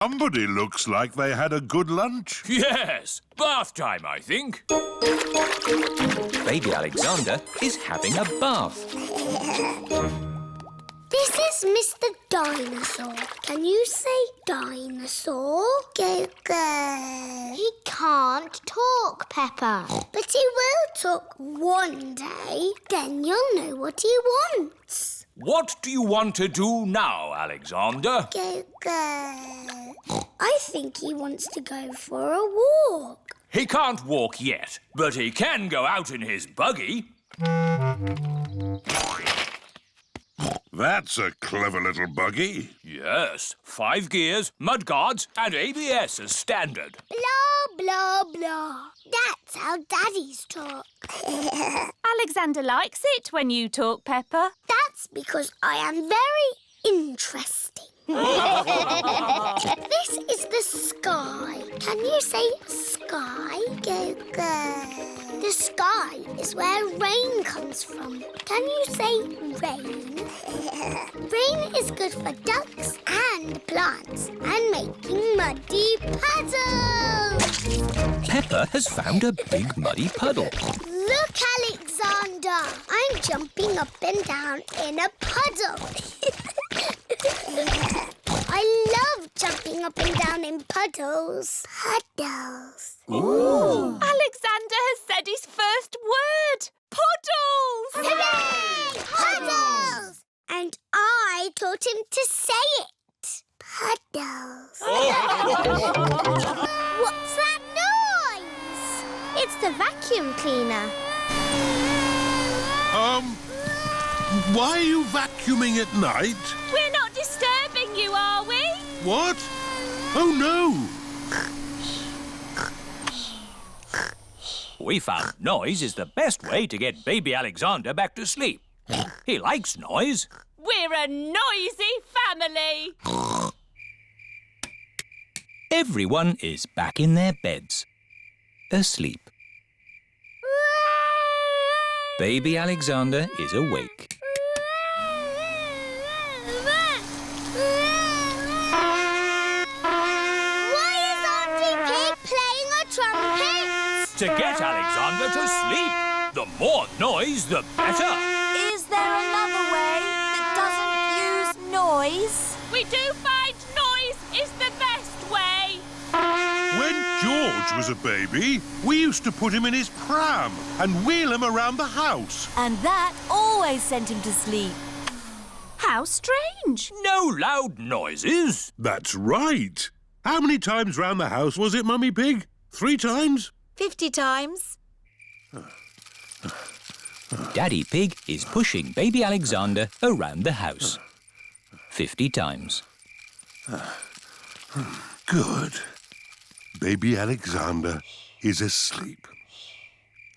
Somebody looks like they had a good lunch. Yes, bath time, I think. Baby Alexander is having a bath. This is Mr. Dinosaur. Can you say dinosaur? Go, go. He can't talk, Peppa. But he will talk one day. Then you'll know what he wants. What do you want to do now, Alexander? Go, go. I think he wants to go for a walk. He can't walk yet, but he can go out in his buggy. That's a clever little buggy. Yes, 5 gears, mudguards and ABS as standard. Blah, blah, blah. That's how daddies talk. Alexander likes it when you talk, Peppa. That's because I am very interesting. This is the sky. Can you say sky? Go, go. The sky is where rain comes from. Can you say rain? Rain is good for ducks and plants and making muddy puddles. Peppa has found a big muddy puddle. Look, Alexander. I'm jumping up and down in a puddle. I love jumping up and down in puddles. Puddles. Ooh. Alexander has said his first word. Puddles! Hooray! Puddles! And I taught him to say it. Puddles. What's that noise? It's the vacuum cleaner. Why are you vacuuming at night? We're not disturbing you, are we? What? Oh, no. We found noise is the best way to get baby Alexander back to sleep. He likes noise. We're a noisy family. Everyone is back in their beds, asleep. Baby Alexander is awake. Why is Auntie Pig playing a trumpet? To get Alexander to sleep. The more noise, the better. Is there another way that doesn't use noise? We do find noise is the best way. When George was a baby, we used to put him in his pram and wheel him around the house. And that always sent him to sleep. How strange. No loud noises. That's right. How many times round the house was it, Mummy Pig? 3 times? 50 times. Daddy Pig is pushing baby Alexander around the house. 50 times. Good. Baby Alexander is asleep.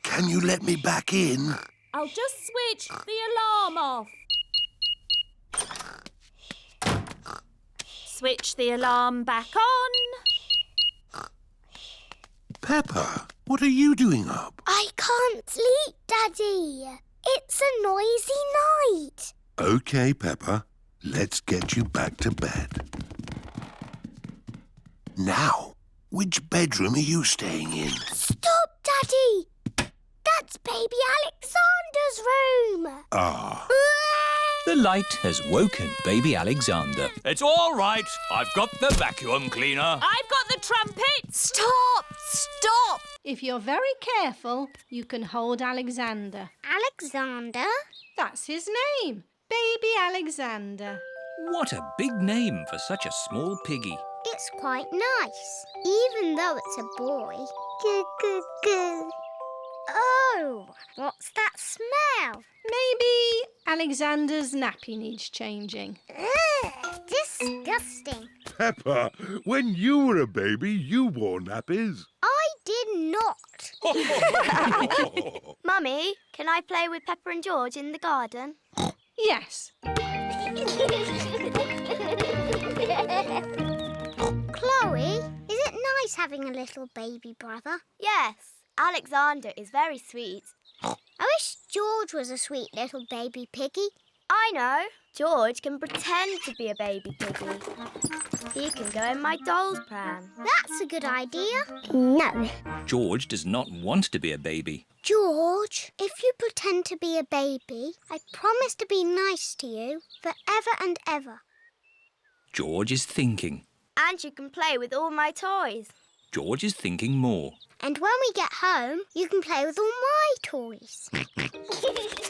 Can you let me back in? I'll just switch the alarm off. Switch the alarm back on. Peppa, what are you doing up? I can't sleep, Daddy. It's a noisy night. OK, Peppa. Let's get you back to bed. Now, which bedroom are you staying in? Stop, Daddy. That's baby Alexander's room. Ah. The light has woken baby Alexander. It's all right. I've got the vacuum cleaner. I've got the trumpet. Stop! Stop! If you're very careful, you can hold Alexander. Alexander? That's his name, Baby Alexander. What a big name for such a small piggy. It's quite nice, even though it's a boy. Goo, goo, goo. Oh, what's that smell? Maybe Alexander's nappy needs changing. Ugh, disgusting. Peppa, when you were a baby, you wore nappies. I did not. Mummy, can I play with Peppa and George in the garden? Yes. Chloe, is it nice having a little baby brother? Yes, Alexander is very sweet. I wish George was a sweet little baby piggy. I know. George can pretend to be a baby piggy. He can go in my doll's pram. That's a good idea. No. George does not want to be a baby. George, if you pretend to be a baby, I promise to be nice to you forever and ever. George is thinking. And you can play with all my toys. George is thinking more. And when we get home, you can play with all my toys.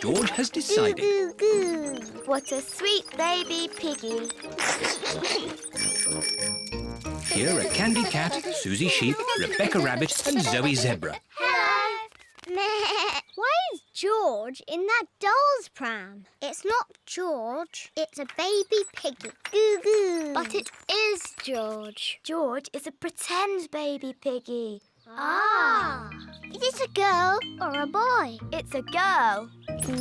George has decided. Goo, goo, goo. What a sweet baby Piggy. Here are Candy Cat, Suzy Sheep, Rebecca Rabbit and Zoe Zebra. Hello. Why is George in that doll's pram? It's not George, it's a baby piggy. Goo goo. But it is George. George is a pretend baby Piggy. Ah. Is it a girl or a boy? It's a girl.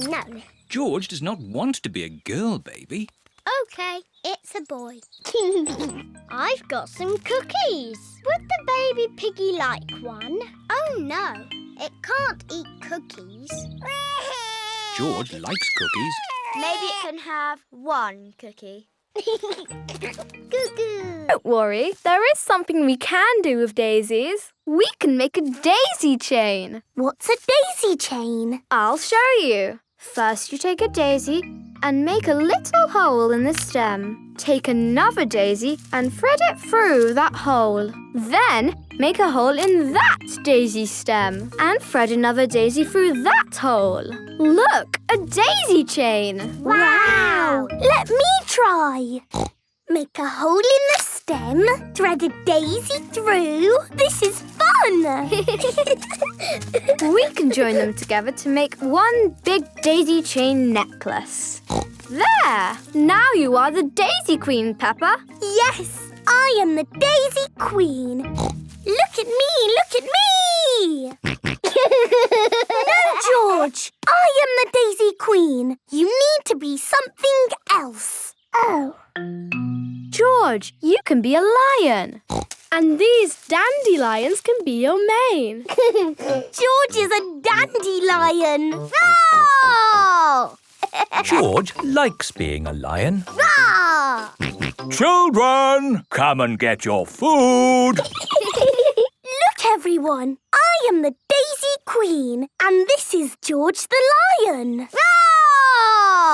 No. George does not want to be a girl baby. OK, it's a boy. I've got some cookies. Would the baby piggy like one? Oh, no. It can't eat cookies. George likes cookies. Maybe it can have one cookie. Goo-goo. Don't worry, there is something we can do with daisies. We can make a daisy chain. What's a daisy chain? I'll show you. First you take a daisy and make a little hole in the stem. Take another daisy and thread it through that hole. Then make a hole in that daisy stem and thread another daisy through that hole. Look, a daisy chain. Wow! Let me try. Make a hole in the stem, thread a daisy through. This is fun! We can join them together to make one big daisy chain necklace. There! Now you are the Daisy Queen, Peppa. Yes, I am the Daisy Queen. Look at me, look at me! No, George, I am the Daisy Queen. You need to be something else. Oh. George, you can be a lion. And these dandelions can be your mane. George is a dandelion. Roar! George likes being a lion. Roar! Children, come and get your food. Look, everyone. I am the Daisy Queen, and this is George the Lion.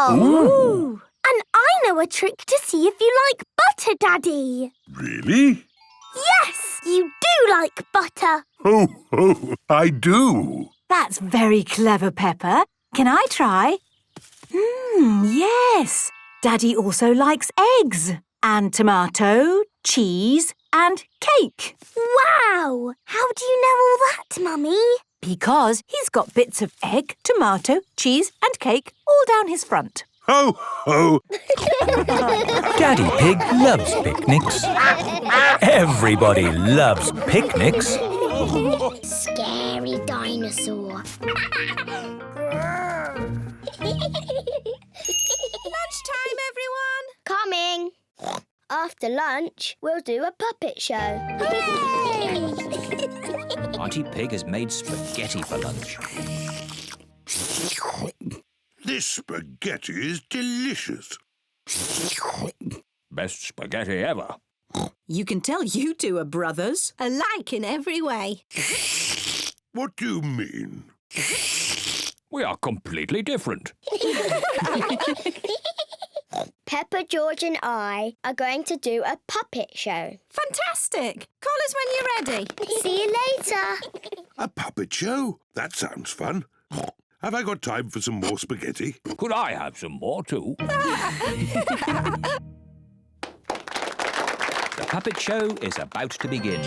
Roar! Ooh. And I know a trick to see if you like butter, Daddy. Really? Yes, you do like butter. Oh, I do. That's very clever, Peppa. Can I try? Yes. Daddy also likes eggs and tomato, cheese and cake. Wow! How do you know all that, Mummy? Because he's got bits of egg, tomato, cheese and cake all down his front. Ho, ho. Daddy Pig loves picnics. Everybody loves picnics. Scary dinosaur. Lunchtime, everyone. Coming. After lunch, we'll do a puppet show. Auntie Pig has made spaghetti for lunch. This spaghetti is delicious. Best spaghetti ever. You can tell you two are brothers. Alike in every way. What do you mean? We are completely different. Peppa, George and I are going to do a puppet show. Fantastic. Call us when you're ready. See you later. A puppet show? That sounds fun. Have I got time for some more spaghetti? Could I have some more too? The puppet show is about to begin.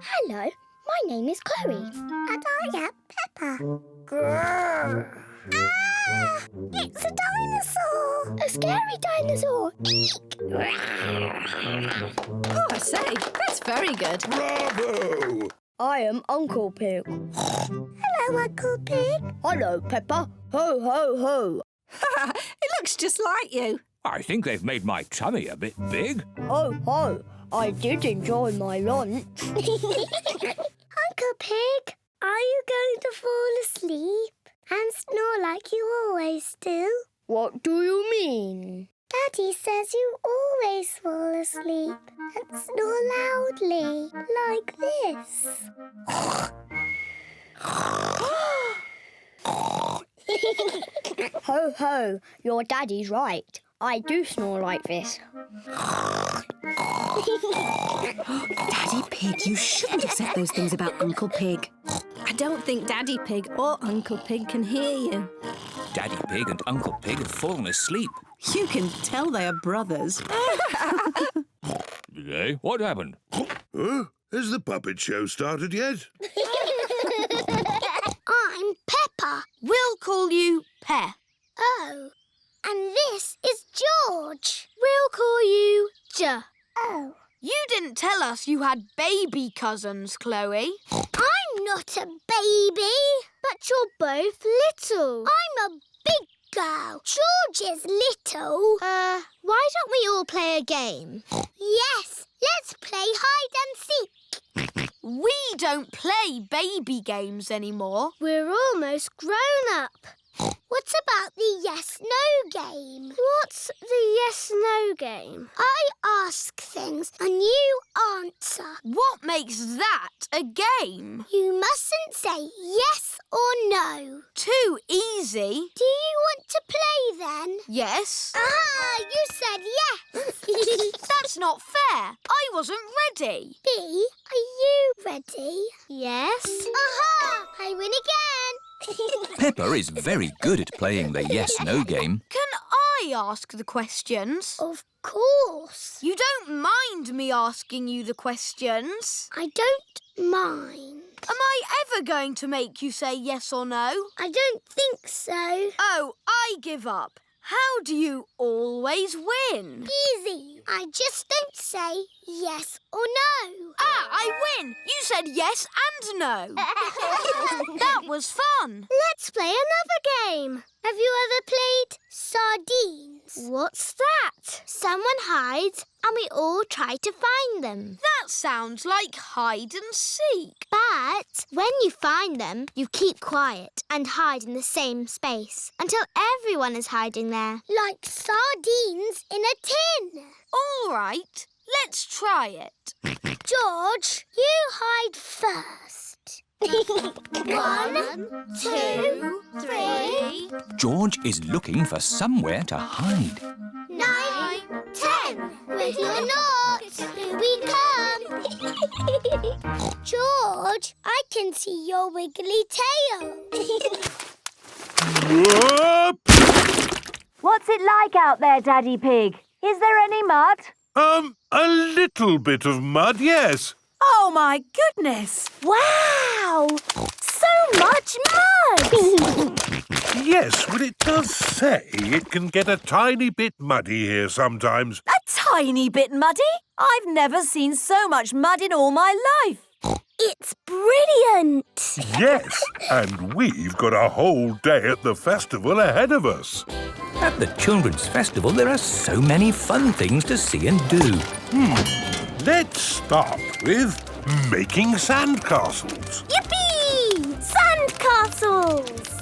Hello, my name is Chloe. And I am Peppa. Grrr. Ah! It's a dinosaur! A scary dinosaur! Eek! Oh, I say, that's very good. Bravo! I am Uncle Pig. Hello, Uncle Pig. Hello, Peppa. Ho, ho, ho. It looks just like you. I think they've made my tummy a bit big. Ho, ho. I did enjoy my lunch. Uncle Pig, are you going to fall asleep and snore like you always do? What do you mean? Daddy says you always fall asleep and snore loudly, like this. Ho ho, your daddy's right. I do snore like this. Daddy Pig, you shouldn't have said those things about Uncle Pig. I don't think Daddy Pig or Uncle Pig can hear you. Daddy Pig and Uncle Pig have fallen asleep. You can tell they are brothers. Hey, what happened? Has the puppet show started yet? I'm Peppa. We'll call you Pe. Oh. And this is George. We'll call you J. Oh. You didn't tell us you had baby cousins, Chloe. I'm not a baby. But you're both little. I'm a big girl. George is little. Why don't we all play a game? Yes, let's play hide and seek. We don't play baby games anymore. We're almost grown up. What about the yes-no game? What's the yes-no game? I ask things and you answer. What makes that a game? You mustn't say yes or no. Too easy. Do you want to play then? Yes. Aha! You said yes. That's not fair. I wasn't ready. B, are you ready? Yes. Aha! I win again. Peppa is very good at playing the yes-no game. Can I ask the questions? Of course. You don't mind me asking you the questions? I don't mind. Am I ever going to make you say yes or no? I don't think so. Oh, I give up. How do you always win? Easy. I just don't say yes or no. Ah, I win! You said yes and no. That was fun. Let's play another game. Have you ever played sardines? What's that? Someone hides and we all try to find them. That sounds like hide and seek. But when you find them, you keep quiet and hide in the same space until everyone is hiding there. Like sardines in a tin. All right, let's try it. George, you hide first. 1, 2, 3. George is looking for somewhere to hide. 9, 10. Wiggle or not, here we come. George, I can see your wiggly tail. Whoop! What's it like out there, Daddy Pig? Is there any mud? A little bit of mud, yes. Oh, my goodness! Wow! So much mud! Yes, well, it does say it can get a tiny bit muddy here sometimes. A tiny bit muddy? I've never seen so much mud in all my life. It's brilliant. Yes, and we've got a whole day at the festival ahead of us. At the Children's Festival, there are so many fun things to see and do. Let's start with making sandcastles. Yippee! Sandcastles!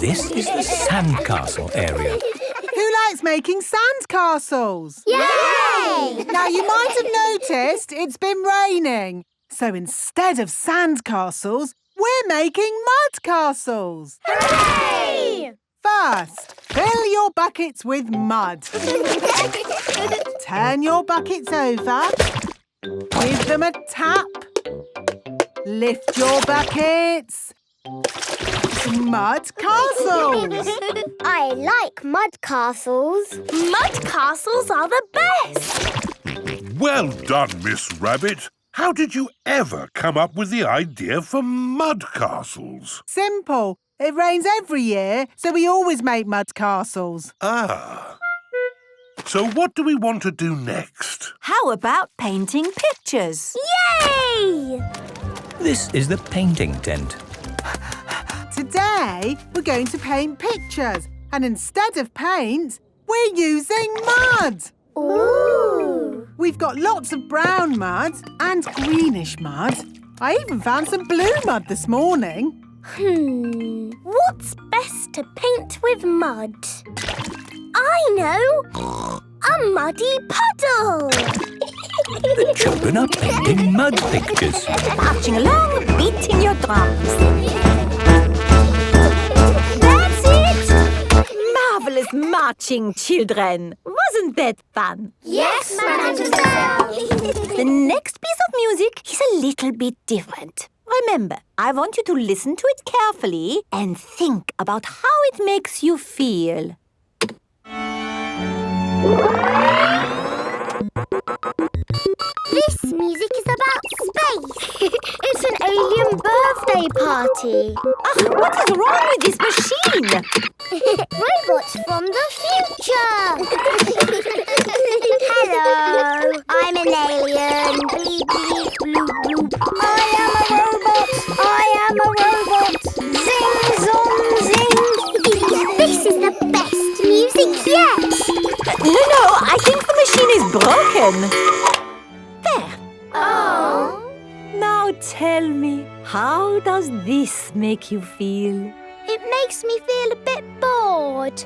This is the sandcastle area. Who likes making sandcastles? Yay! Now, you might have noticed it's been raining. So instead of sandcastles, we're making mud castles. Hooray! First, fill your buckets with mud. Turn your buckets over. Give them a tap. Lift your buckets. Mud castles. I like mud castles. Mud castles are the best. Well done, Miss Rabbit. How did you ever come up with the idea for mud castles? Simple. It rains every year, so we always make mud castles. Ah. So what do we want to do next? How about painting pictures? Yay! This is the painting tent. Today, we're going to paint pictures. And instead of paint, we're using mud. Ooh! We've got lots of brown mud and greenish mud. I even found some blue mud this morning. What's best to paint with mud? I know! A muddy puddle! The children are painting mud pictures. Marching along, beating your drums. That's it! Marvellous marching, children. Wasn't that fun? Yes, Madame Gazelle! The next piece of music is a little bit different. Remember, I want you to listen to it carefully and think about how it makes you feel. This music is about space. It's an alien birthday party. What is wrong with this machine? Robots from the future. Hello, I'm an alien. Bleep, bleep, bloop, bloop. I am a robot. I am a robot. Zing, zong, zing. This is the best music yet. No, I think the machine is broken. There. Oh. Now tell me, how does this make you feel? It makes me feel a bit bored.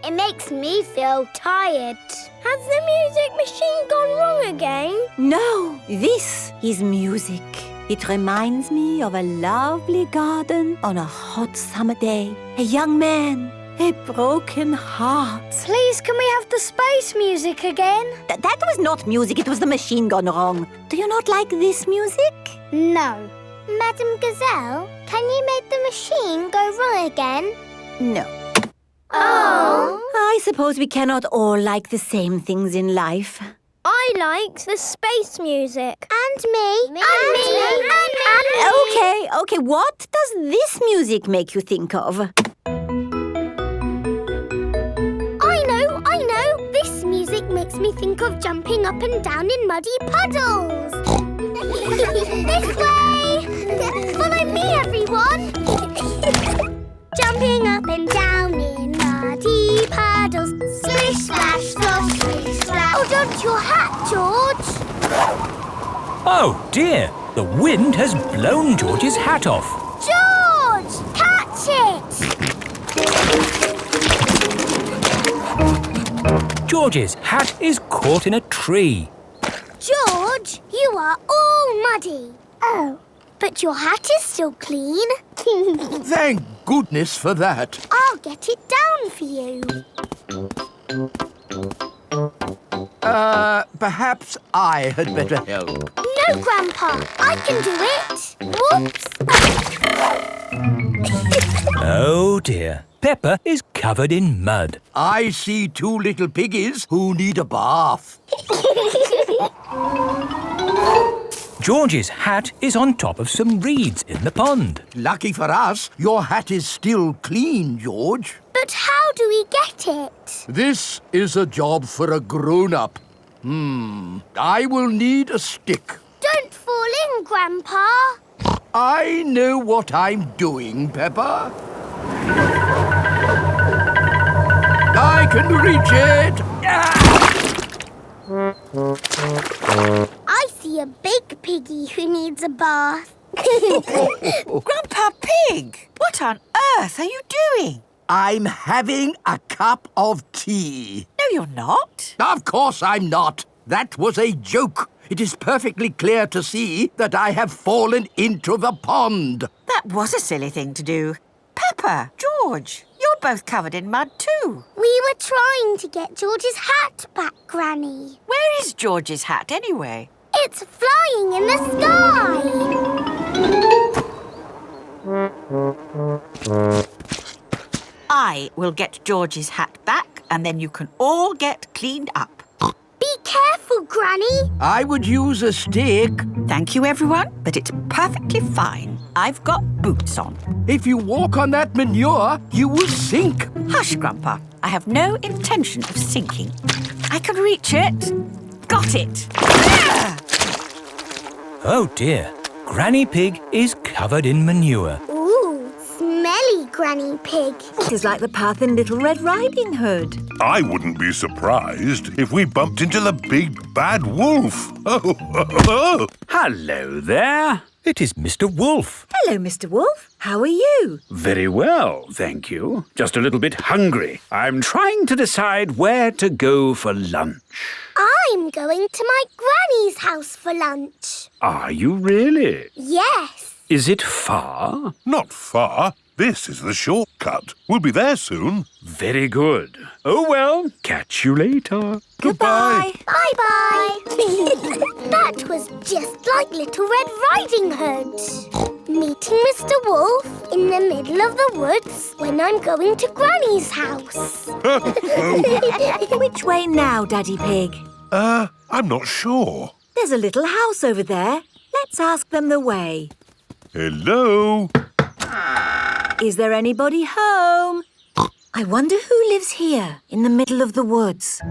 It makes me feel tired. Has the music machine gone wrong again? No, this is music. It reminds me of a lovely garden on a hot summer day. A young man, a broken heart. Please, can we have the space music again? That was not music, it was the machine gone wrong. Do you not like this music? No. Madame Gazelle, can you make the machine go wrong again? No. Oh. I suppose we cannot all like the same things in life. I like the space music. And me. And me. And me. Okay, what does this music make you think of? I know. This music makes me think of jumping up and down in muddy puddles. This way. Follow me, everyone. Jumping up and down in muddy puddles. Splish, splash, slosh, splish, splash. Hold on to your hat, George. Oh dear, the wind has blown George's hat off. George, catch it. George's hat is caught in a tree. George, you are all muddy. Oh, but your hat is still clean. Thank goodness for that. I'll get it down for you. Perhaps I had better help. No, Grandpa, I can do it. Whoops. Oh dear, Peppa is covered in mud. I see two little piggies who need a bath. George's hat is on top of some reeds in the pond. Lucky for us, your hat is still clean, George. But how do we get it? This is a job for a grown-up. I will need a stick. Don't fall in, Grandpa. I know what I'm doing, Peppa. I can reach it. I see a big piggy who needs a bath. Grandpa Pig, what on earth are you doing? I'm having a cup of tea. No, you're not. Of course I'm not. That was a joke. It is perfectly clear to see that I have fallen into the pond. That was a silly thing to do. Peppa, George, you're both covered in mud too. We were trying to get George's hat back, Granny. Where is George's hat anyway? It's flying in the sky. I will get George's hat back and then you can all get cleaned up. Be careful, Granny. I would use a stick. Thank you, everyone, but it's perfectly fine. I've got boots on. If you walk on that manure, you will sink. Hush, Grandpa. I have no intention of sinking. I can reach it. Got it. Ah! Oh dear, Granny Pig is covered in manure. Ooh, smelly Granny Pig. It is like the path in Little Red Riding Hood. I wouldn't be surprised if we bumped into the big bad wolf. Hello there. It is Mr. Wolf. Hello, Mr. Wolf. How are you? Very well, thank you. Just a little bit hungry. I'm trying to decide where to go for lunch. I'm going to my granny's house for lunch. Are you really? Yes. Is it far? Not far. This is the shortcut. We'll be there soon. Very good. Oh, well, catch you later. Goodbye. Bye-bye. That was just like Little Red Riding Hood. Meeting Mr. Wolf in the middle of the woods when I'm going to Granny's house. Which way now, Daddy Pig? I'm not sure. There's a little house over there. Let's ask them the way. Hello? Is there anybody home? I wonder who lives here in the middle of the woods.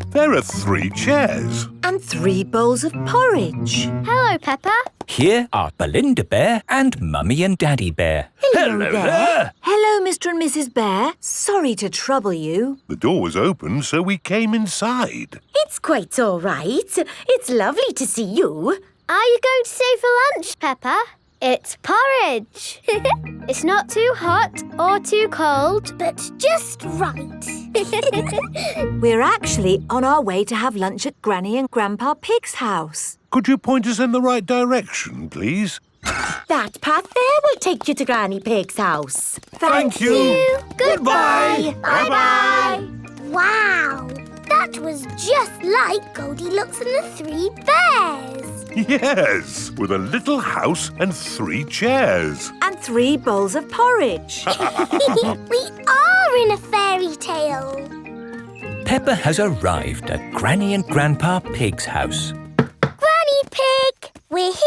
There are 3 chairs. And 3 bowls of porridge. Hello, Peppa. Here are Belinda Bear and Mummy and Daddy Bear. Hello there. Hello, Mr. and Mrs. Bear. Sorry to trouble you. The door was open, so we came inside. It's quite all right. It's lovely to see you. Are you going to stay for lunch, Peppa? It's porridge. It's not too hot or too cold, but just right. We're actually on our way to have lunch at Granny and Grandpa Pig's house. Could you point us in the right direction, please? That path there will take you to Granny Pig's house. Thank you. Goodbye. Bye-bye. Wow. That was just like Goldilocks and the 3 bears. Yes, with a little house and 3 chairs. And 3 bowls of porridge. We are in a fairy tale. Peppa has arrived at Granny and Grandpa Pig's house. Granny Pig, we're here.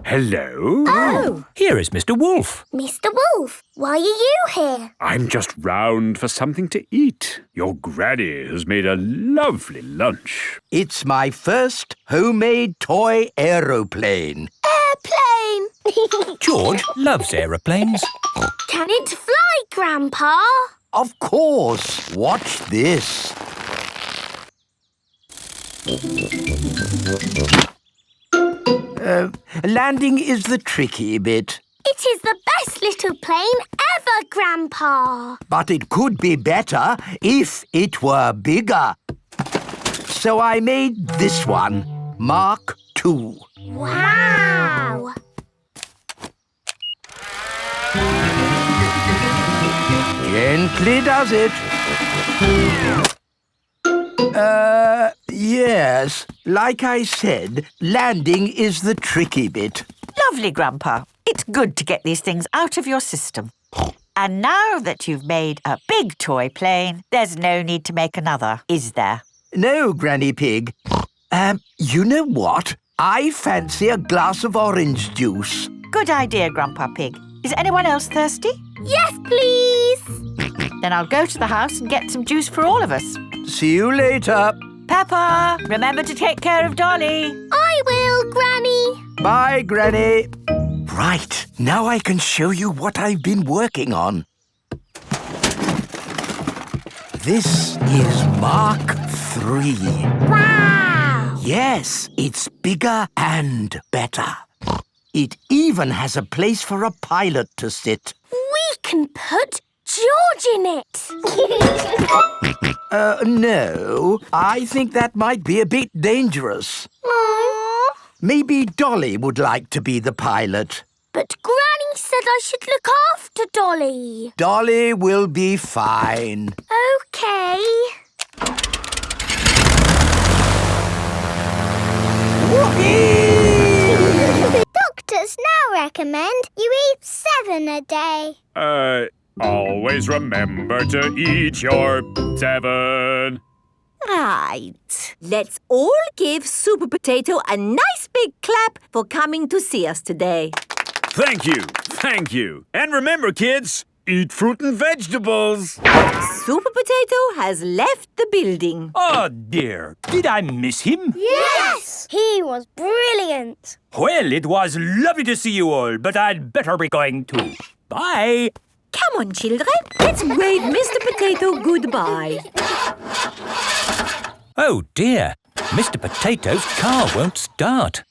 Hello? Oh. Here is Mr. Wolf. Mr. Wolf, why are you here? I'm just round for something to eat. Your granny has made a lovely lunch. It's my first homemade toy aeroplane. Airplane. George loves aeroplanes. Can it fly, Grandpa? Of course. Watch this. Landing is the tricky bit. It is the best little plane ever, Grandpa. But it could be better if it were bigger. So I made this one, Mark II. Wow! Gently does it. Yes. Like I said, landing is the tricky bit. Lovely, Grandpa. It's good to get these things out of your system. And now that you've made a big toy plane, there's no need to make another, is there? No, Granny Pig. You know what? I fancy a glass of orange juice. Good idea, Grandpa Pig. Is anyone else thirsty? Yes, please. Then I'll go to the house and get some juice for all of us. See you later. Peppa, remember to take care of Dolly. I will, Granny. Bye, Granny. Right, now I can show you what I've been working on. This is Mark III. Wow! Yes, it's bigger and better. It even has a place for a pilot to sit. We can put George in it. No. I think that might be a bit dangerous. Aww. Maybe Dolly would like to be the pilot. But Granny said I should look after Dolly. Dolly will be fine. OK. Doctors now recommend you eat 7 a day. Always remember to eat your 7. Right. Let's all give Super Potato a nice big clap for coming to see us today. Thank you. Thank you. And remember, kids, eat fruit and vegetables. Super Potato has left the building. Oh, dear. Did I miss him? Yes! He was brilliant. Well, it was lovely to see you all, but I'd better be going too. Bye. Come on, children. Let's wave Mr. Potato goodbye. Oh, dear. Mr. Potato's car won't start.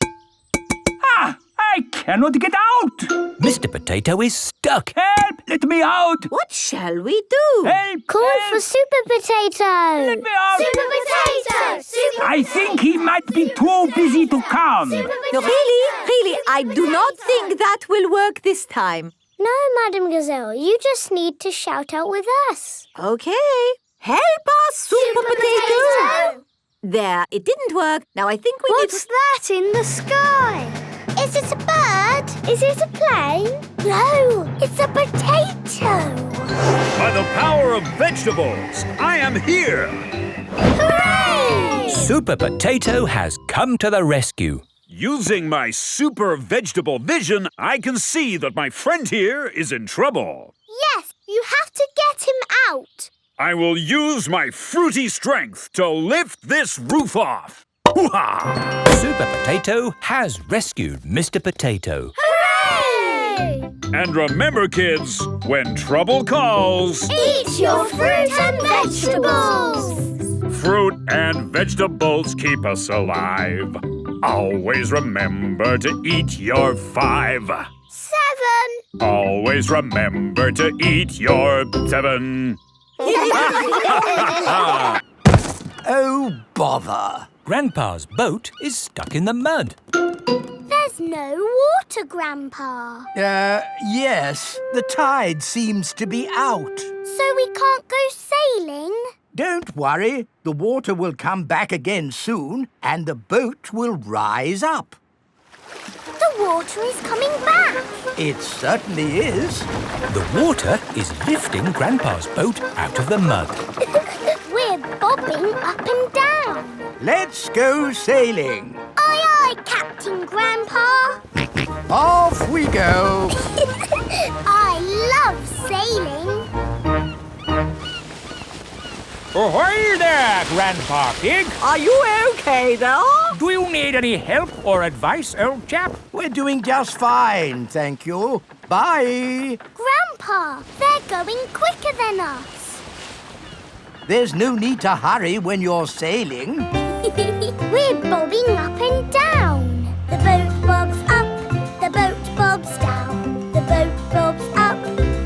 Ah! I cannot get out! Mr. Potato is stuck. Help! Let me out! What shall we do? Help! Call help. for Super Potato! Let me out! Super Potato! Super I think he might be too busy to come. Really, I do not think that will work this time. No, Madam Gazelle, you just need to shout out with us. Okay. Help us, Super Potato! There, it didn't work. Now I think we What's that in the sky? Is it a bird? Is it a plane? No, it's a potato. By the power of vegetables, I am here. Hooray! Super Potato has come to the rescue. Using my super vegetable vision, I can see that my friend here is in trouble. Yes, you have to get him out. I will use my fruity strength to lift this roof off. Hoo-ha! Super Potato has rescued Mr. Potato. Hooray! And remember, kids, when trouble calls, Eat your fruit and vegetables. fruit and vegetables keep us alive. Always remember to eat your 5. 7. Always remember to eat your 7. Oh, bother. Grandpa's boat is stuck in the mud. There's no water, Grandpa. Yes. The tide seems to be out. So we can't go sailing? Don't worry. The water will come back again soon, and the boat will rise up. The water is coming back. It certainly is. The water is lifting Grandpa's boat out of the mud. We're bobbing up and down. Let's go sailing. Aye, aye, Captain Grandpa. Off we go. I love sailing. Ahoy there, Grandpa Pig. Are you okay there? Do you need any help or advice, old chap? We're doing just fine, thank you. Bye. Grandpa, they're going quicker than us. There's no need to hurry when you're sailing. We're bobbing up and down. The boat bobs up, the boat bobs down. The boat bobs up,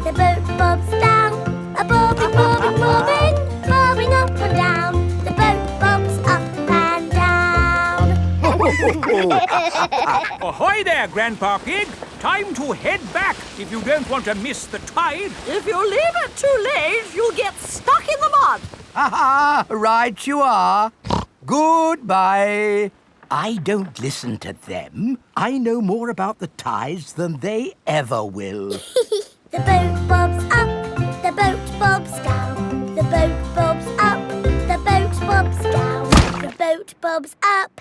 the boat bobs down. A bobbing, bobbing, bobbing, bobbing up and down. The boat bobs up and down. Ahoy there, Grandpa Pig. Time to head back if you don't want to miss the tide. If you leave it too late, you'll get stuck in the mud. Ha-ha, right you are. Goodbye. I don't listen to them. I know more about the tides than they ever will. The boat bobs up, the boat bobs down. The boat bobs up, the boat bobs down. The boat bobs up.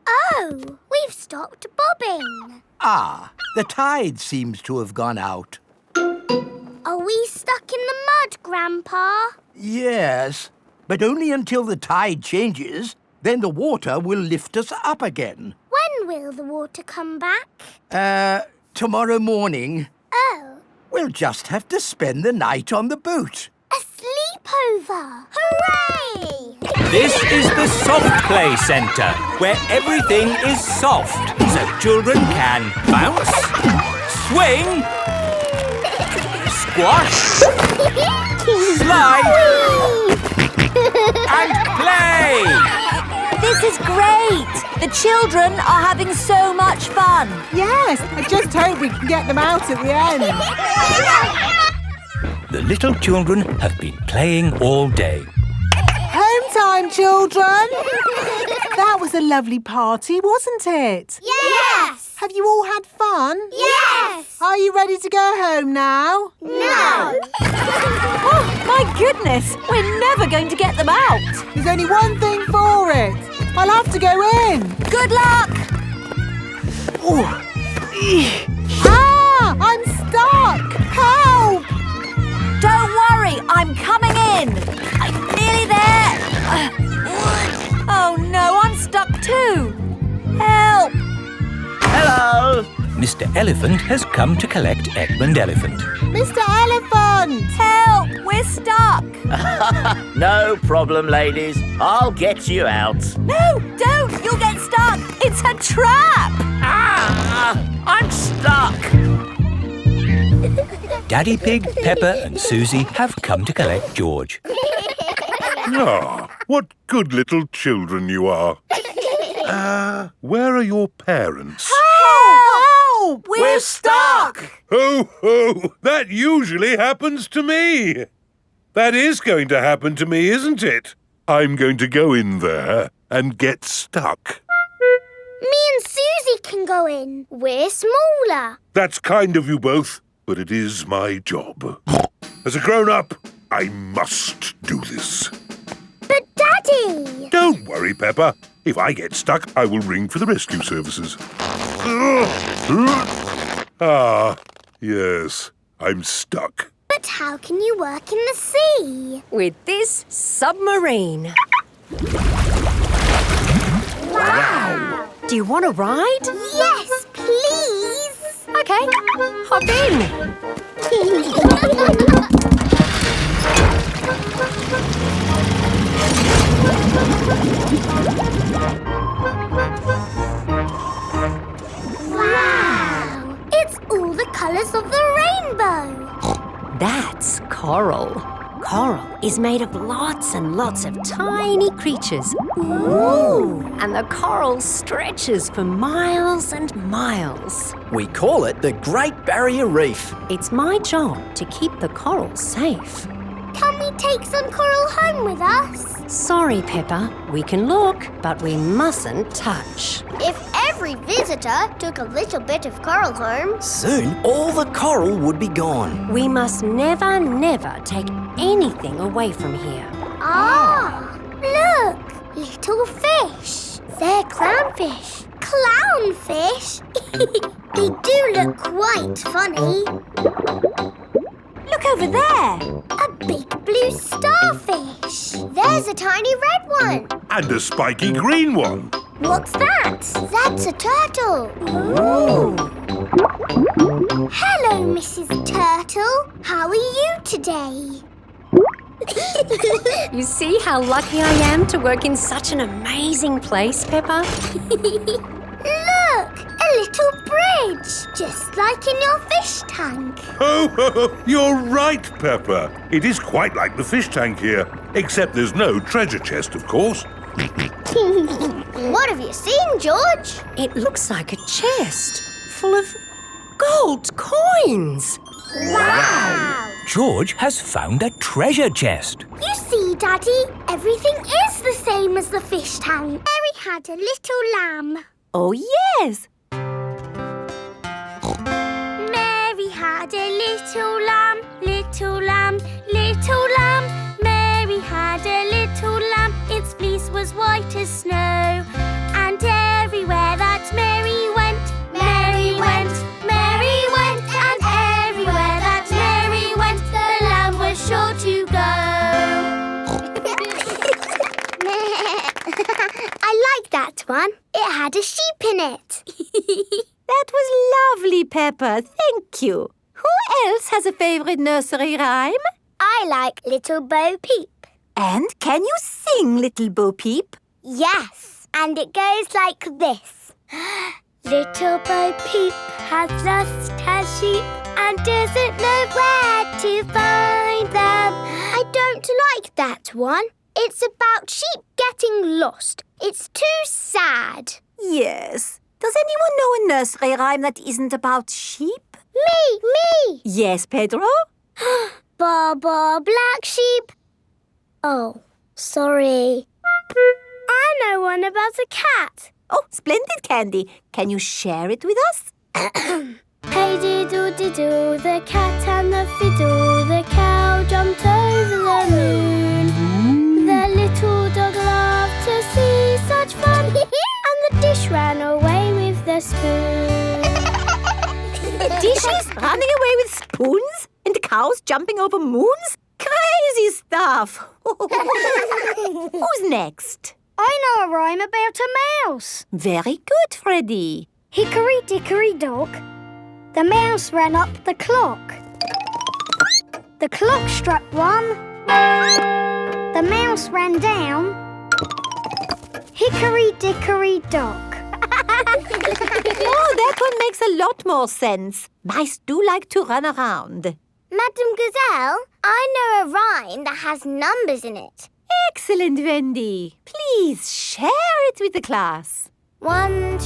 Oh, we've stopped bobbing. Ah, the tide seems to have gone out. Are we stuck in the mud, Grandpa? Yes, but only until the tide changes. Then the water will lift us up again. When will the water come back? Tomorrow morning. Oh, We'll just have to spend the night on the boat. a sleepover. Hooray! This is the Soft Play Centre, where everything is soft, so children can bounce, swing, squash, slide, and play. This is great! The children are having so much fun. Yes, I just hope we can get them out at the end. The little children have been playing all day. Home time, children! That was a lovely party, wasn't it? Yes! Have you all had fun? Yes! Are you ready to go home now? No! Oh, my goodness! We're never going to get them out. There's only one thing for it. I'll have to go in. Good luck! Ah! I'm stuck! Help! Don't worry, I'm coming in. I'm nearly there. Oh no, I'm stuck too. Help! Hello! Mr. Elephant has come to collect Edmund Elephant. Mr. Elephant! Help! We're stuck. No problem, ladies. I'll get you out. No, don't! You'll get stuck. It's a trap. Ah! I'm stuck. Daddy Pig, Peppa and Suzy have come to collect George. Ah, what good little children you are. Where are your parents? Help! We're stuck. Ho, ho! That usually happens to me. That is going to happen to me, isn't it? I'm going to go in there and get stuck. Me and Suzy can go in. We're smaller. That's kind of you both, but it is my job. As a grown-up, I must do this. But Daddy! Don't worry, Peppa. If I get stuck, I will ring for the rescue services. Ah, yes, I'm stuck. But how can you work in the sea? With this submarine. Wow! Do you want to ride? Yes, please! Okay, hop in. Wow! It's all the colours of the rainbow. That's coral. Coral is made of lots and lots of tiny creatures. Ooh! And the coral stretches for miles and miles. We call it the Great Barrier Reef. It's my job to keep the coral safe. Can we take some coral home with us? Sorry, Peppa. We can look, but we mustn't touch. If every visitor took a little bit of coral home, Soon, all the coral would be gone. We must never, never take anything away from here. Ah! Look! Little fish. They're clownfish. Clownfish? They do look quite funny. Look over there. A big blue starfish. there's a tiny red one. And a spiky green one. What's that? That's a turtle. Ooh. Hello, Mrs. Turtle. How are you today? You see how lucky I am to work in such an amazing place, Peppa? Look! A little bridge, just like in your fish tank. Oh, you're right, Peppa. It is quite like the fish tank here, except there's no treasure chest, of course. What have you seen, George? It looks like a chest full of gold coins. Wow! George has found a treasure chest. You see, Daddy, everything is the same as the fish tank. Mary had a little lamb. Oh, yes. Mary had a little lamb, little lamb, little lamb. Mary had a little lamb, its fleece was white as snow. And everywhere that Mary went, Mary went, Mary went. And everywhere that Mary went, the lamb was sure to go. I like that one. It had a sheep in it. That was lovely, Peppa. Thank you. Who else has a favourite nursery rhyme? I like Little Bo Peep. And can you sing, Little Bo Peep? Yes, and it goes like this. Little Bo Peep has lost her sheep and doesn't know where to find them. I don't like that one. It's about sheep getting lost. It's too sad. Yes. Does anyone know a nursery rhyme that isn't about sheep? Me! Yes, Pedro? Ba ba black sheep. Oh, sorry. I know one about a cat. Oh, splendid, Candy. Can you share it with us? Hey diddle-diddle, the cat and the fiddle, the cow jumped over the moon. The little dog loved to see such fun, and the dish ran away with the spoon. Dishes running away with spoons? And cows jumping over moons? Crazy stuff. Who's next? I know a rhyme about a mouse. Very good, Freddy. Hickory dickory dock, the mouse ran up the clock. The clock struck one, the mouse ran down. Hickory dickory dock. Oh, that one makes a lot more sense. Mice do like to run around. Madam Gazelle, I know a rhyme that has numbers in it. Excellent, Wendy. Please share it with the class. 1, 2,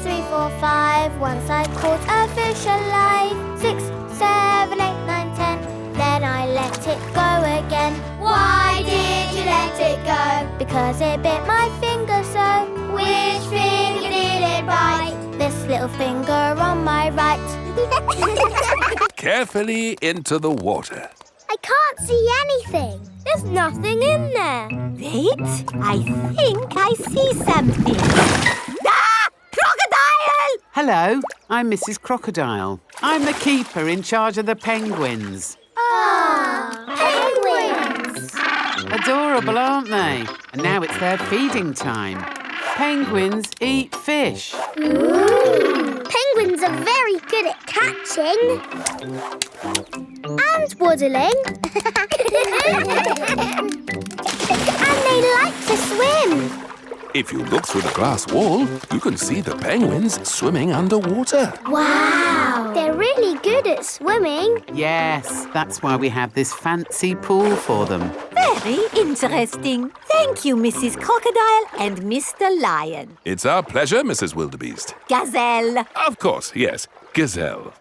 3, 4, 5. Once I caught a fish alive. 6, 7, 8, 9, 10. Then I let it go again. Why did you let it go? Because it bit my finger so. Which finger did it bite? This little finger on my right. Carefully into the water. I can't see anything. There's nothing in there. Wait, I think I see something. Ah! Crocodile! Hello, I'm Mrs. Crocodile. I'm the keeper in charge of the penguins. Penguins! Adorable, aren't they? And now it's their feeding time. Penguins eat fish. Ooh. Penguins are very good at catching. And waddling. And they like to swim. If you look through the glass wall, you can see the penguins swimming underwater. Wow! They're really good at swimming. Yes, that's why we have this fancy pool for them. Very interesting. Thank you, Mrs. Crocodile and Mr. Lion. It's our pleasure, Mrs. Wildebeest. Gazelle. Of course, yes. Gazelle.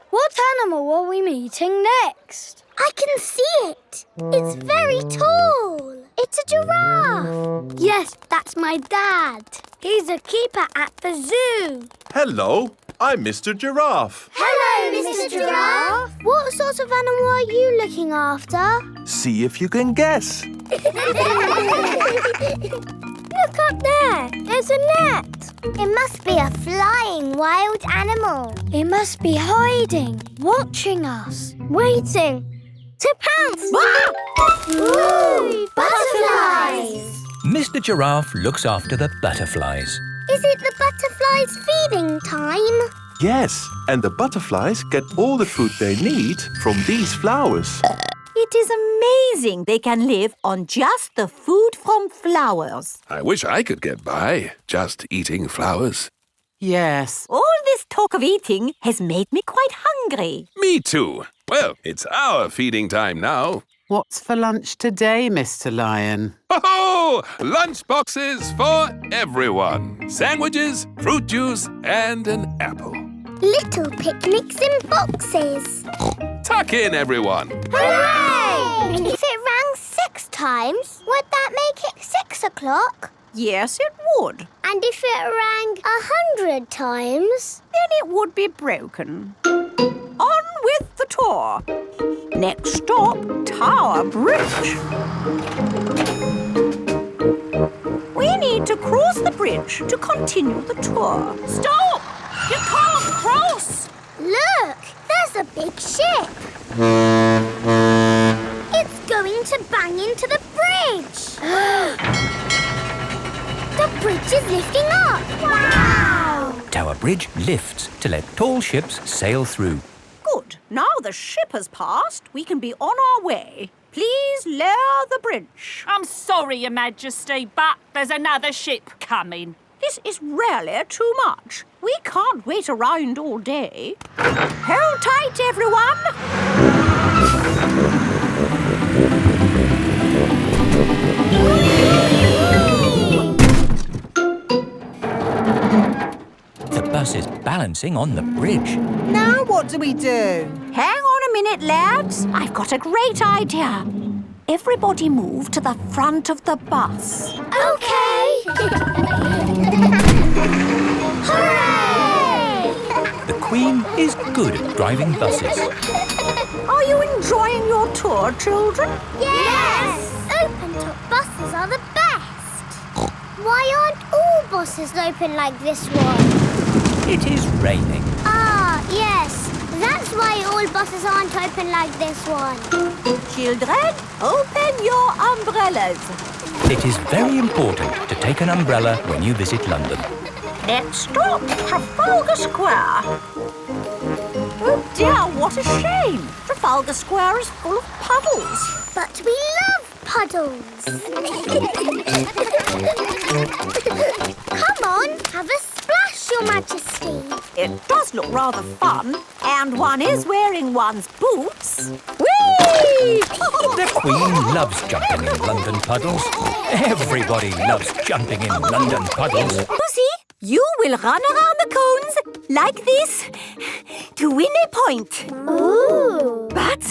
What animal are we meeting next? I can see it. It's very tall. It's a giraffe. Yes, that's my dad. He's a keeper at the zoo. Hello, I'm Mr. Giraffe. Hello, Mr. Giraffe. What sort of animal are you looking after? See if you can guess. Look up there. There's a net. It must be a flying wild animal. It must be hiding, watching us, waiting to pounce. Ooh, butterflies! Mr. Giraffe looks after the butterflies. Is it the butterflies' feeding time? Yes, and the butterflies get all the food they need from these flowers. It is amazing they can live on just the food from flowers. I wish I could get by just eating flowers. Yes. All this talk of eating has made me quite hungry. Me too. Well, it's our feeding time now. What's for lunch today, Mr. Lion? Ho-ho! Lunch boxes for everyone. Sandwiches, fruit juice, and an apple. Little picnics in boxes. Tuck in, everyone. Hooray! If it rang 6 times, would that make it 6 o'clock? Yes, it would. And if it rang 100 times? Then it would be broken. On with the tour. Next stop, Tower Bridge. We need to cross the bridge to continue the tour. Stop! You can't cross! Look! There's a big ship. It's going to bang into the bridge. The bridge is lifting up. Wow! Tower Bridge lifts to let tall ships sail through. Good. Now the ship has passed, we can be on our way. Please lower the bridge. I'm sorry, Your Majesty, but there's another ship coming. This is really too much. We can't wait around all day. Hold tight, everyone. The bus is balancing on the bridge. Now what do we do? Hang on a minute, lads. I've got a great idea. Everybody move to the front of the bus. Okay. Hooray! The Queen is good at driving buses. Are you enjoying your tour, children? Yes! Open-top buses are the best. Why aren't all buses open like this one? It is raining. Ah, yes. That's why all buses aren't open like this one. Children, open your umbrellas. It is very important to take an umbrella when you visit London. Next stop, Trafalgar Square. Oh dear, what a shame. Trafalgar Square is full of puddles. But we love puddles. Come rather fun, and one is wearing one's boots. Whee! The Queen loves jumping in London puddles. Everybody loves jumping in London puddles. Suzy, you will run around the cones like this to win a point. Ooh. But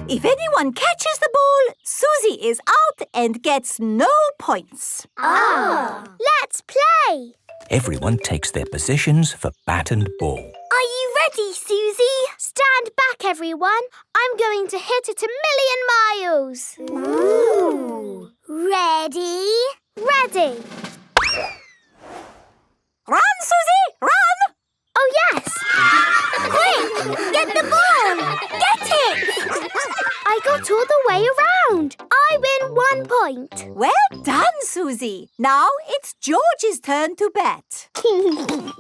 if anyone catches the ball, Suzy is out and gets no points. Let's play. Everyone takes their positions for Baton Ball. Are you ready, Suzy? Stand back, everyone. I'm going to hit it 1,000,000 miles. Ooh. Ready? Ready. Run, Suzy, run! Oh, yes. Quick, get the ball. Get it. I got all the way around. I win 1 point. Well done, Suzy. Now it's George's turn to bet.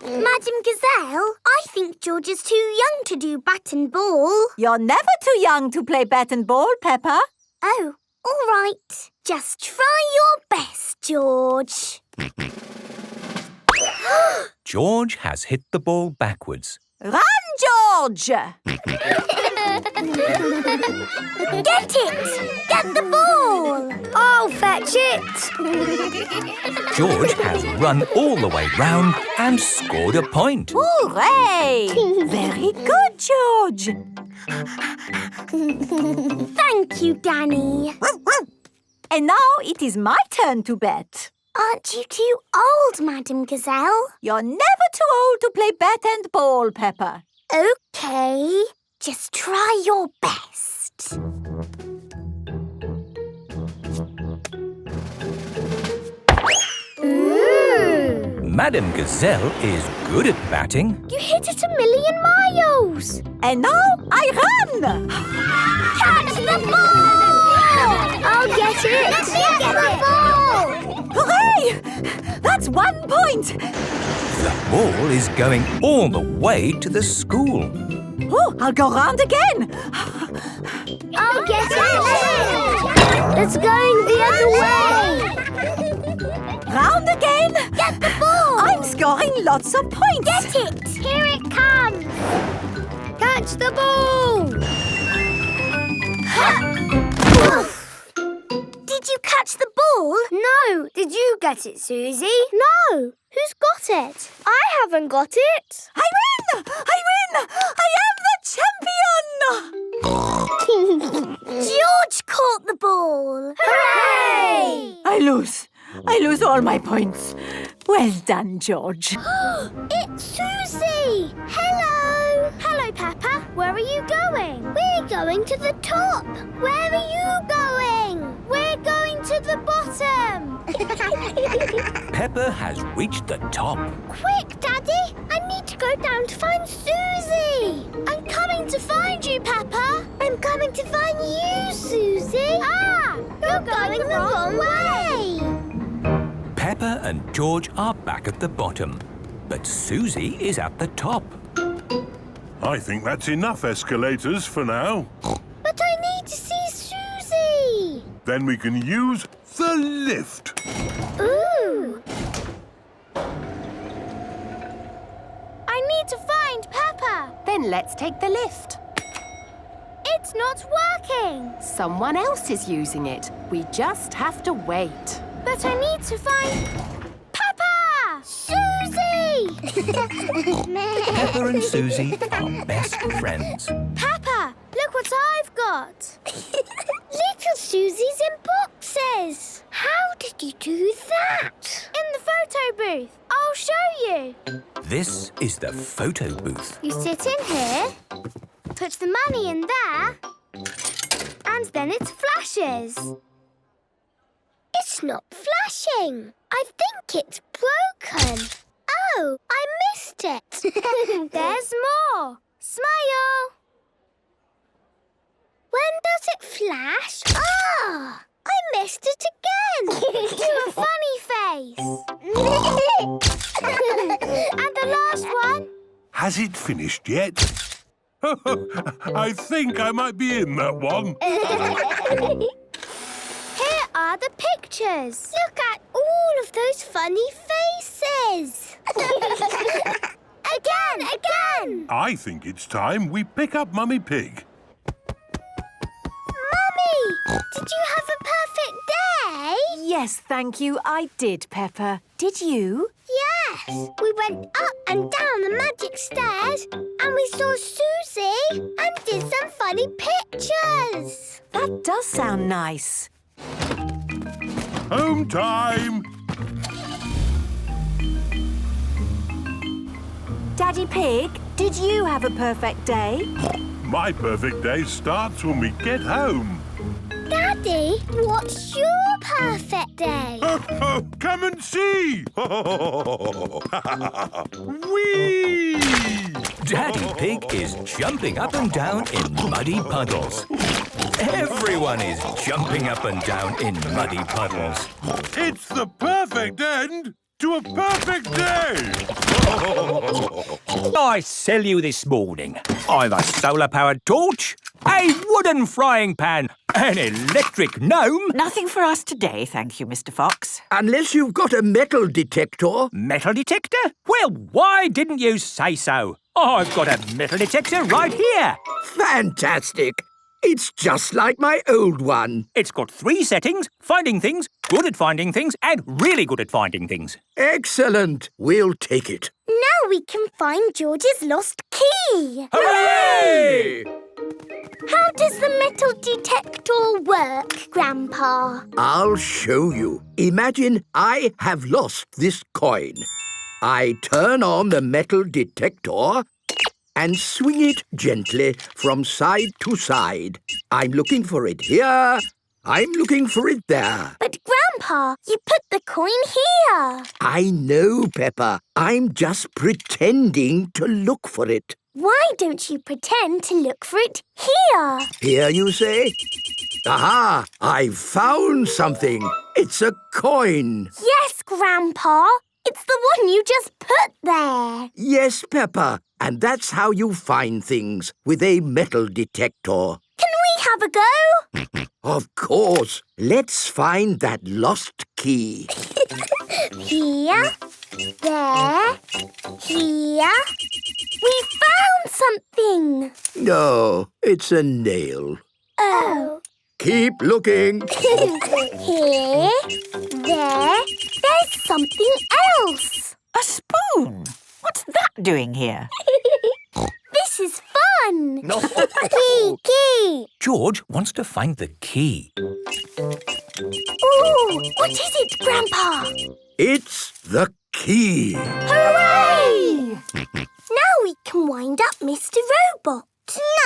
Madam Gazelle, I think George is too young to do Baton Ball. You're never too young to play Baton Ball, Peppa. Oh, all right. Just try your best, George. George has hit the ball backwards. Run, George! Get it! Get the ball! I'll fetch it! George has run all the way round and scored a point. Hooray! Very good, George. Thank you, Danny. And now it is my turn to bet. Aren't you too old, Madam Gazelle? You're never too old to play bat and ball, Peppa. OK. Just try your best. Ooh. Madam Gazelle is good at batting. You hit it 1,000,000 miles. And now I run! Catch the ball! I'll get it. Let me get the ball! Hooray! That's 1 point. The ball is going all the way to the school. Oh, I'll go round again. I'll get it. It's going the other way. Round again. Get the ball. I'm scoring lots of points. Get it. Here it comes. Catch the ball. Did you catch the ball? No. Did you get it, Suzy? No. Who's got it? I haven't got it. I win! I win! I am the champion! George caught the ball. Hooray! I lose all my points. Well done, George. It's Suzy! Hello! Hello, Peppa. Where are you going? We're going to the top. Where are you going? We're going to the bottom. Peppa has reached the top. Quick, Daddy! I need to go down to find Suzy. I'm coming to find you, Peppa. I'm coming to find you, Suzy. Ah! You're going the wrong way. Peppa and George are back at the bottom, but Suzy is at the top. I think that's enough escalators for now. But I need to see Suzy. Then we can use the lift. Ooh. I need to find Peppa. Then let's take the lift. It's not working. Someone else is using it. We just have to wait. But I need to find Peppa! Suzy! Peppa and Suzy are best friends. Peppa, look what I've got. Little Suzy's in boxes. How did you do that? In the photo booth. I'll show you. This is the photo booth. You sit in here, put the money in there, and then it flashes. It's not flashing. I think it's broken. Oh, I missed it. There's more. Smile. When does it flash? Ah! I missed it again. Do a funny face. And the last one. Has it finished yet? I think I might be in that one. Here are the pictures. Look at all of those funny faces. Again. I think it's time we pick up Mummy Pig. Mummy, did you have a perfect day? Yes, thank you, I did, Peppa. Did you? Yes. We went up and down the magic stairs and we saw Suzy and did some funny pictures. That does sound nice. Home time! Daddy Pig, did you have a perfect day? My perfect day starts when we get home. Daddy, what's your perfect day? Come and see! Whee! Daddy Pig is jumping up and down in muddy puddles. Everyone is jumping up and down in muddy puddles. It's the perfect end to a perfect day! I sell you this morning. I've a solar-powered torch, a wooden frying pan, an electric gnome. Nothing for us today, thank you, Mr. Fox. Unless you've got a metal detector. Metal detector? Well, why didn't you say so? I've got a metal detector right here. Fantastic! It's just like my old one. It's got 3 settings: finding things, good at finding things, and really good at finding things. Excellent. We'll take it. Now we can find George's lost key. Hooray! How does the metal detector work, Grandpa? I'll show you. Imagine I have lost this coin. I turn on the metal detector and swing it gently from side to side. I'm looking for it here. I'm looking for it there. But, Grandpa, you put the coin here. I know, Peppa. I'm just pretending to look for it. Why don't you pretend to look for it here? Here, you say? Aha! I've found something. It's a coin. Yes, Grandpa. It's the one you just put there. Yes, Peppa. And that's how you find things, with a metal detector. Can we have a go? Of course. Let's find that lost key. Here, there, here. We found something. No, it's a nail. Oh. Keep looking. Here, there. There's something else. A spoon? What's that doing here? This is fun. Key. George wants to find the key. Ooh, what is it, Grandpa? It's the key. Hooray! Now we can wind up Mr. Robot.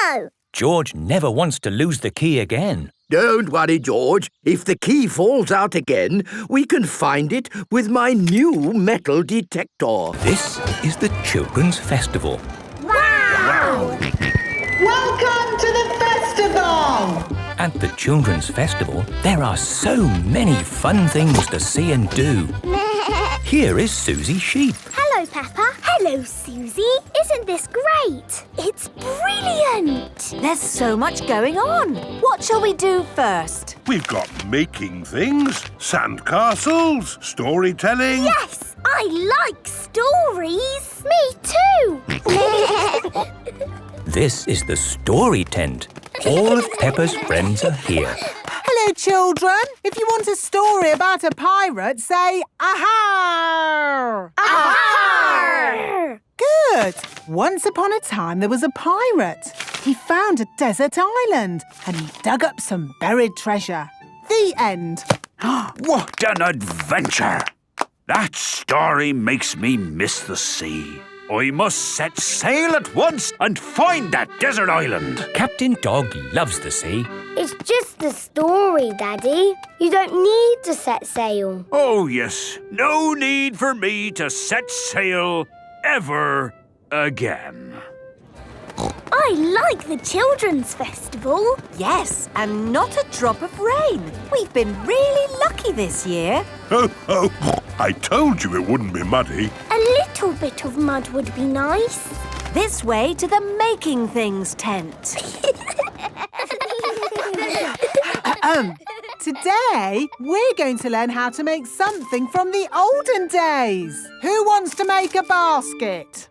No. George never wants to lose the key again. Don't worry, George. If the key falls out again, we can find it with my new metal detector. This is the Children's Festival. Wow! Welcome to the festival! At the Children's Festival, there are so many fun things to see and do. Here is Suzy Sheep. Hello, Peppa. Hello, Suzy. Isn't this great? It's brilliant. There's so much going on. What shall we do first? We've got making things, sandcastles, storytelling. Yes, I like stories. Me too. This is the story tent. All of Peppa's friends are here. Hello, children. If you want a story about a pirate, say aha! Aha! Good. Once upon a time, there was a pirate. He found a desert island and he dug up some buried treasure. The end. What an adventure! That story makes me miss the sea. I must set sail at once and find that desert island. Captain Dog loves the sea. It's just a story, Daddy. You don't need to set sail. Oh, yes. No need for me to set sail ever again. I like the Children's Festival. Yes, and not a drop of rain. We've been really lucky this year. Oh, I told you it wouldn't be muddy. A little bit of mud would be nice. This way to the making things tent. Today, we're going to learn how to make something from the olden days. Who wants to make a basket?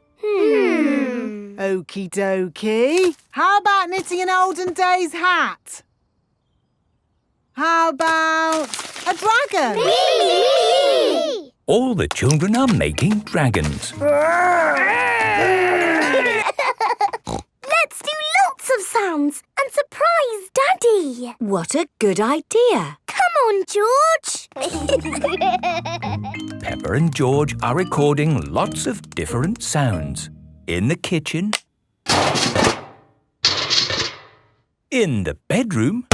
Okie dokie. How about knitting an olden days hat? How about a dragon? Me! All the children are making dragons. Let's do lots of sounds and surprise Daddy. What a good idea. Come on, George. Peppa and George are recording lots of different sounds. In the kitchen, in the bedroom,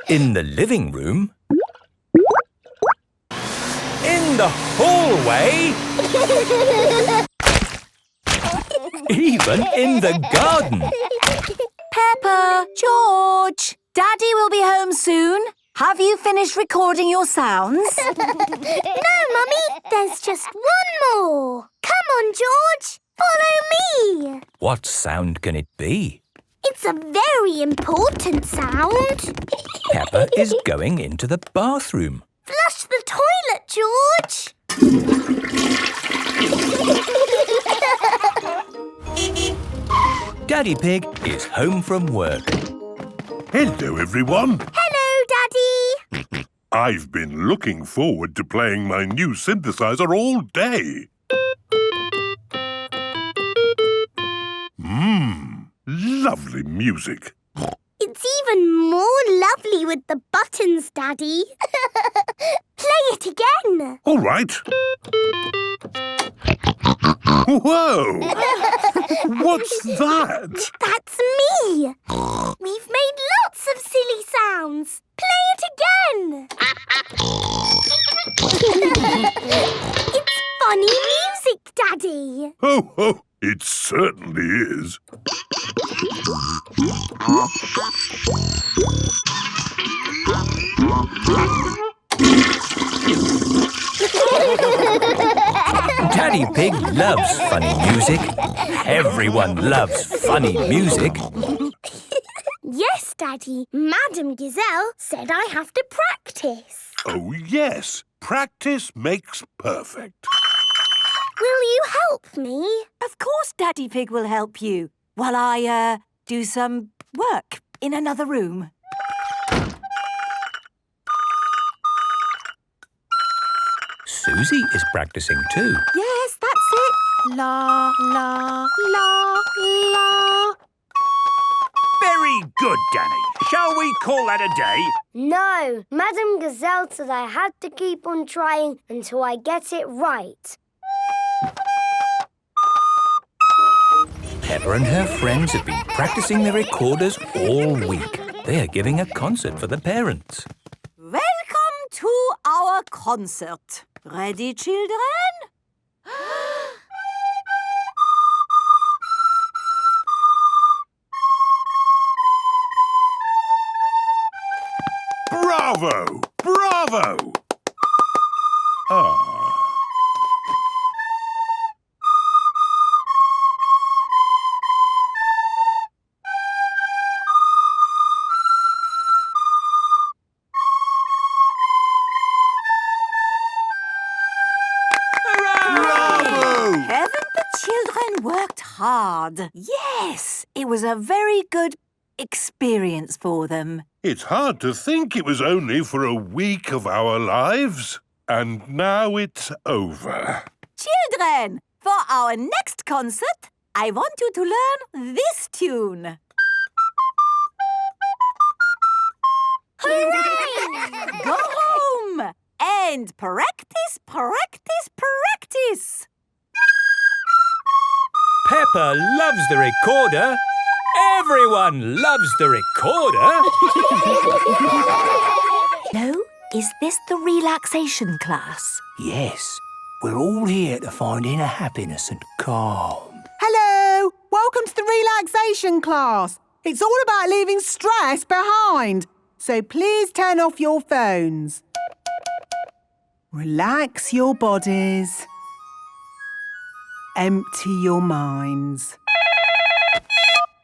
in the living room, in the hallway, even in the garden. Peppa, George, Daddy will be home soon. Have you finished recording your sounds? No, Mummy, there's just one more. Come on, George, follow me. What sound can it be? It's a very important sound. Peppa is going into the bathroom. Flush the toilet, George. Daddy Pig is home from work. Hello, everyone. Hello, Daddy. I've been looking forward to playing my new synthesizer all day. Lovely music. It's even more lovely with the buttons, Daddy. Play it again. All right. Whoa! What's that? That's me. We've made lots of silly sounds. Play it again. It's funny music, Daddy. Oh, it certainly is. Daddy Pig loves funny music. Everyone loves funny music. Yes, Daddy. Madam Gazelle said I have to practice. Oh, yes. Practice makes perfect. Will you help me? Of course Daddy Pig will help you while I, do some work in another room. Suzy is practicing too. Yes, that's it. La, la, la, la. Very good, Danny. Shall we call that a day? No, Madam Gazelle said I had to keep on trying until I get it right. Peppa and her friends have been practicing their recorders all week. They are giving a concert for the parents. Welcome to our concert. Ready, children? Bravo! Bravo! Ah. Haven't the children worked hard? Yes, it was a very good experience for them. It's hard to think it was only for a week of our lives. And now it's over. Children, for our next concert, I want you to learn this tune. Hooray! Go home and practice, practice, practice. Peppa loves the recorder. Everyone loves the recorder. No, is this the relaxation class? Yes, we're all here to find inner happiness and calm. Hello! Welcome to the relaxation class. It's all about leaving stress behind. So please turn off your phones. Relax your bodies. Empty your minds.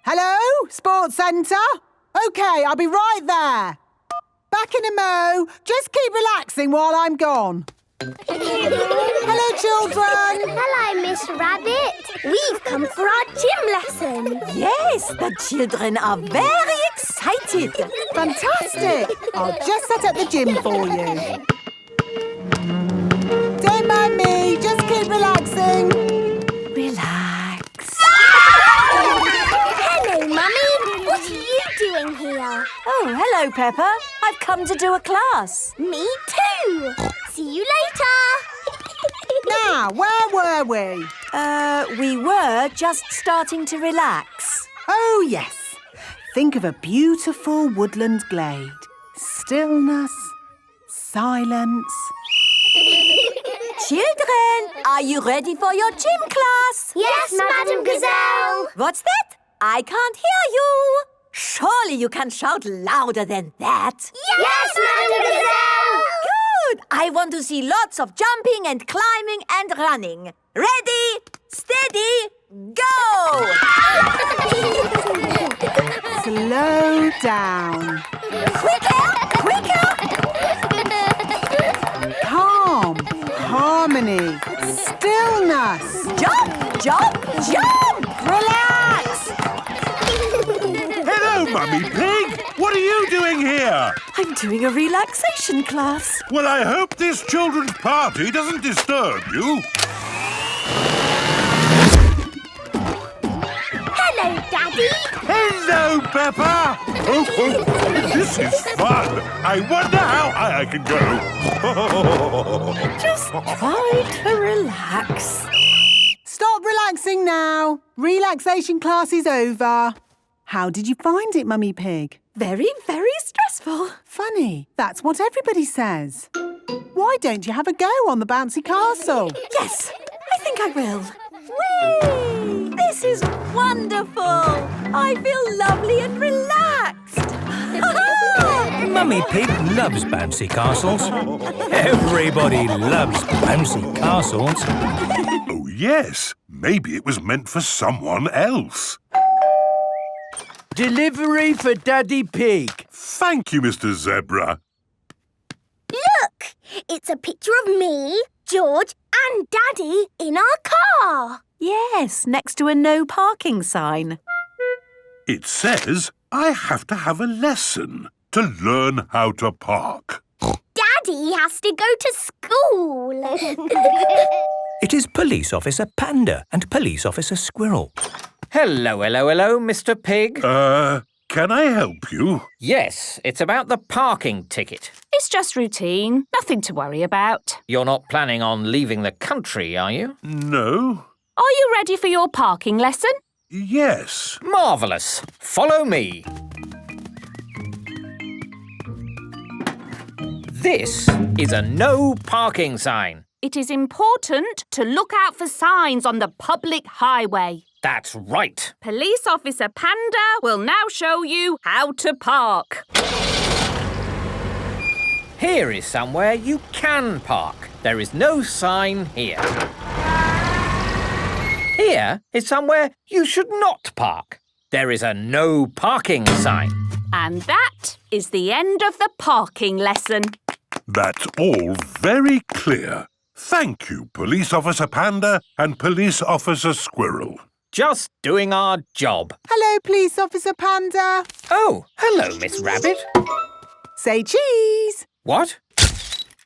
Hello, Sports Centre? OK, I'll be right there. Back in a mo. Just keep relaxing while I'm gone. Hello, children. Hello, Miss Rabbit. We've come for our gym lesson. Yes, the children are very excited. Fantastic. I'll just set up the gym for you. Don't mind me. Just keep relaxing. Relax. Hello, Mummy. What are you doing here? Oh, hello, Peppa. I've come to do a class. Me too. See you later. Now, where were we? We were just starting to relax. Oh, yes. Think of a beautiful woodland glade. Stillness, silence. Children, are you ready for your gym class? Yes, Madam Gazelle. What's that? I can't hear you. Surely you can shout louder than that. Yes, Madam Gazelle. Good. I want to see lots of jumping and climbing and running. Ready, steady, go! Slow down. Quicker, quicker. Calm. Harmony. Stillness. Jump, jump, jump. Relax. Hello, Mummy Pig. What are you doing here? I'm doing a relaxation class. Well, I hope this children's party doesn't disturb you. Hello, Daddy. Hello, Peppa. Oh, this is fun. I wonder how high I can go. Just try to relax. Stop relaxing now. Relaxation class is over. How did you find it, Mummy Pig? Very, very stressful. Funny. That's what everybody says. Why don't you have a go on the bouncy castle? Yes, I think I will. Whee! This is wonderful. I feel lovely and relaxed. Mummy Pig loves bouncy castles. Everybody loves bouncy castles. Oh, yes. Maybe it was meant for someone else. Delivery for Daddy Pig. Thank you, Mr. Zebra. Look! It's a picture of me, George and Daddy in our car. Yes, next to a no parking sign. It says I have to have a lesson to learn how to park. Daddy has to go to school. It is Police Officer Panda and Police Officer Squirrel. Hello, hello, hello, Mr. Pig. Can I help you? Yes, it's about the parking ticket. It's just routine. Nothing to worry about. You're not planning on leaving the country, are you? No. Are you ready for your parking lesson? Yes. Marvellous. Follow me. This is a no parking sign. It is important to look out for signs on the public highway. That's right. Police Officer Panda will now show you how to park. Here is somewhere you can park. There is no sign here. Here is somewhere you should not park. There is a no parking sign. And that is the end of the parking lesson. That's all very clear. Thank you, Police Officer Panda and Police Officer Squirrel. Just doing our job. Hello, Police Officer Panda. Oh, hello, Miss Rabbit. Say cheese. What?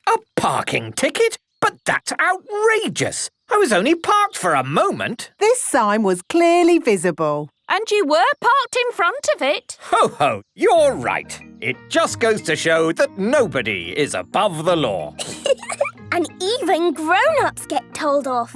A parking ticket? But that's outrageous. I was only parked for a moment. This sign was clearly visible. And you were parked in front of it. Ho ho, you're right. It just goes to show that nobody is above the law. And even grown-ups get told off.